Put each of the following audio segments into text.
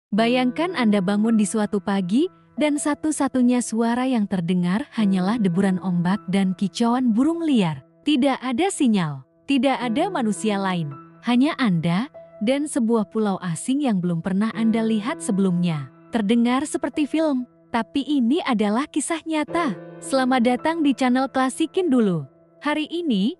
Bayangkan Anda bangun di suatu pagi, dan satu-satunya suara yang terdengar hanyalah deburan ombak dan kicauan burung liar. Tidak ada sinyal, tidak ada manusia lain. Hanya Anda dan sebuah pulau asing yang belum pernah Anda lihat sebelumnya. Terdengar seperti film, tapi ini adalah kisah nyata. Selamat datang di channel Klasikin Dulu. Hari ini,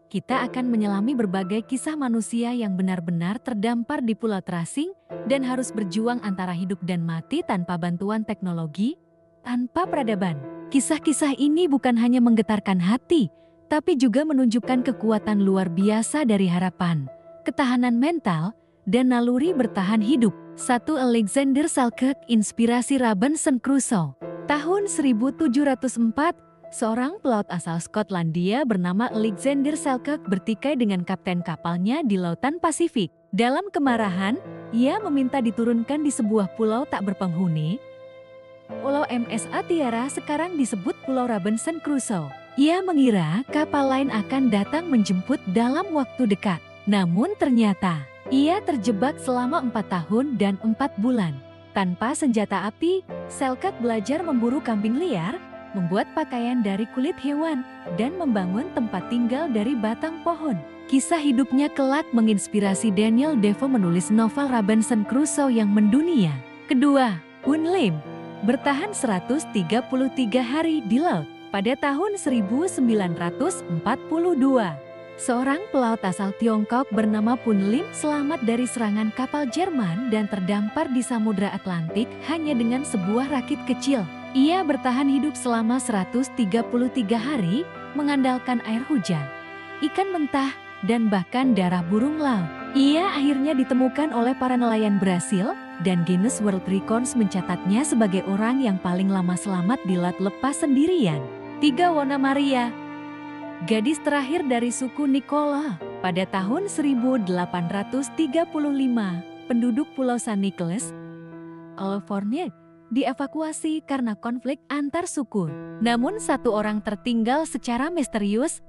kita akan menyelami berbagai kisah manusia yang benar-benar terdampar di pulau terasing dan harus berjuang antara hidup dan mati tanpa bantuan teknologi, tanpa peradaban. Kisah-kisah ini bukan hanya menggetarkan hati, tapi juga menunjukkan kekuatan luar biasa dari harapan, ketahanan mental, dan naluri bertahan hidup. 1. Alexander Selkirk, inspirasi Robinson Crusoe. Tahun 1704, seorang pelaut asal Skotlandia bernama Alexander Selkirk bertikai dengan kapten kapalnya di Lautan Pasifik. Dalam kemarahan, ia meminta diturunkan di sebuah pulau tak berpenghuni. Pulau MSA Tiara sekarang disebut Pulau Robinson Crusoe. Ia mengira kapal lain akan datang menjemput dalam waktu dekat. Namun ternyata, ia terjebak selama 4 tahun dan 4 bulan. Tanpa senjata api, Selkirk belajar memburu kambing liar, membuat pakaian dari kulit hewan, dan membangun tempat tinggal dari batang pohon. Kisah hidupnya kelak menginspirasi Daniel Defoe menulis novel Robinson Crusoe yang mendunia. Kedua, Hun Lim, bertahan 133 hari di laut. Pada tahun 1942, seorang pelaut asal Tiongkok bernama Hun Lim selamat dari serangan kapal Jerman dan terdampar di Samudra Atlantik hanya dengan sebuah rakit kecil. Ia bertahan hidup selama 133 hari, mengandalkan air hujan, ikan mentah, dan bahkan darah burung laut. Ia akhirnya ditemukan oleh para nelayan Brasil, dan Guinness World Records mencatatnya sebagai orang yang paling lama selamat di laut lepas sendirian. 3. Wona Maria, gadis terakhir dari suku Nicola. Pada tahun 1835, penduduk Pulau San Nicolas, California, dievakuasi karena konflik antar suku. Namun satu orang tertinggal secara misterius,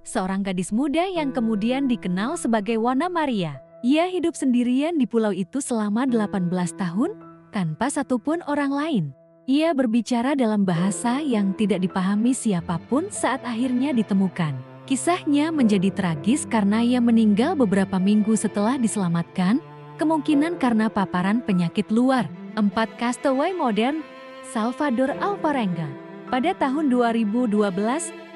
seorang gadis muda yang kemudian dikenal sebagai Wona Maria. Ia hidup sendirian di pulau itu selama 18 tahun, tanpa satupun orang lain. Ia berbicara dalam bahasa yang tidak dipahami siapapun saat akhirnya ditemukan. Kisahnya menjadi tragis karena ia meninggal beberapa minggu setelah diselamatkan, kemungkinan karena paparan penyakit luar. 4. Castaway modern, Salvador Alvarenga. Pada tahun 2012,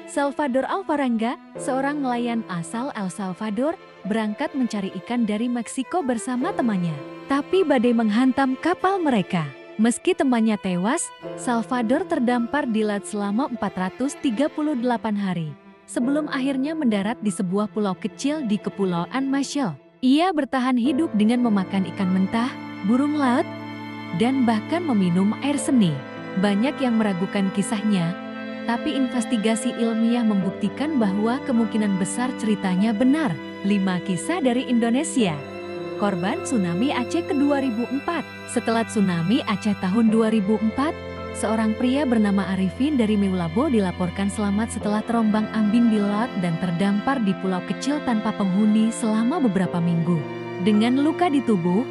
Salvador Alvarenga, seorang nelayan asal El Salvador, berangkat mencari ikan dari Meksiko bersama temannya. Tapi badai menghantam kapal mereka. Meski temannya tewas, Salvador terdampar di laut selama 438 hari. Sebelum akhirnya mendarat di sebuah pulau kecil di Kepulauan Marshall. Ia bertahan hidup dengan memakan ikan mentah, burung laut, dan bahkan meminum air seni. Banyak yang meragukan kisahnya, tapi investigasi ilmiah membuktikan bahwa kemungkinan besar ceritanya benar. 5. Kisah dari Indonesia. Korban tsunami Aceh ke-2004. Setelah tsunami Aceh tahun 2004, seorang pria bernama Arifin dari Meulabo dilaporkan selamat setelah terombang-ambing di laut dan terdampar di pulau kecil tanpa penghuni selama beberapa minggu. Dengan luka di tubuh,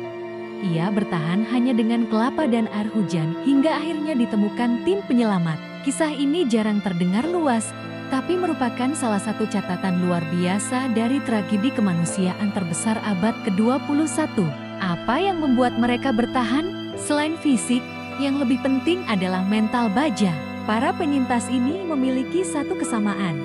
ia bertahan hanya dengan kelapa dan air hujan hingga akhirnya ditemukan tim penyelamat. Kisah ini jarang terdengar luas, tapi merupakan salah satu catatan luar biasa dari tragedi kemanusiaan terbesar abad ke-21. Apa yang membuat mereka bertahan? Selain fisik, yang lebih penting adalah mental baja. Para penyintas ini memiliki satu kesamaan,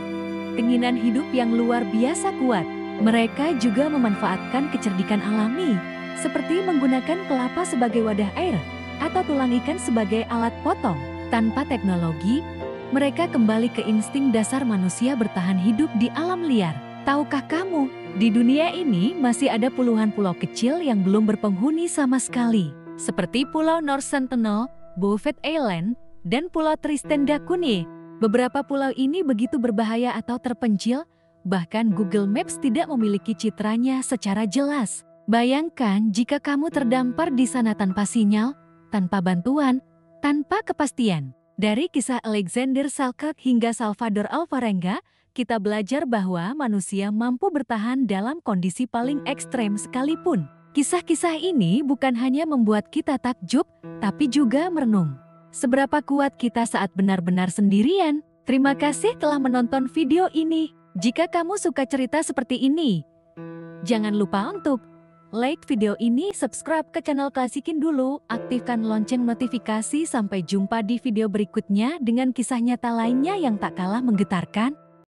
keinginan hidup yang luar biasa kuat. Mereka juga memanfaatkan kecerdikan alami, seperti menggunakan kelapa sebagai wadah air atau tulang ikan sebagai alat potong. Tanpa teknologi, mereka kembali ke insting dasar manusia bertahan hidup di alam liar. Tahukah kamu, di dunia ini masih ada puluhan pulau kecil yang belum berpenghuni sama sekali. Seperti Pulau North Sentinel, Beaufort Island, dan Pulau Tristan da Cunha. Beberapa pulau ini begitu berbahaya atau terpencil, bahkan Google Maps tidak memiliki citranya secara jelas. Bayangkan jika kamu terdampar di sana tanpa sinyal, tanpa bantuan, tanpa kepastian. Dari kisah Alexander Selkirk hingga Salvador Alvarenga, kita belajar bahwa manusia mampu bertahan dalam kondisi paling ekstrem sekalipun. Kisah-kisah ini bukan hanya membuat kita takjub, tapi juga merenung. Seberapa kuat kita saat benar-benar sendirian? Terima kasih telah menonton video ini. Jika kamu suka cerita seperti ini, jangan lupa untuk like video ini, subscribe ke channel Klasikin dulu, aktifkan lonceng notifikasi. Sampai jumpa di video berikutnya dengan kisah nyata lainnya yang tak kalah menggetarkan.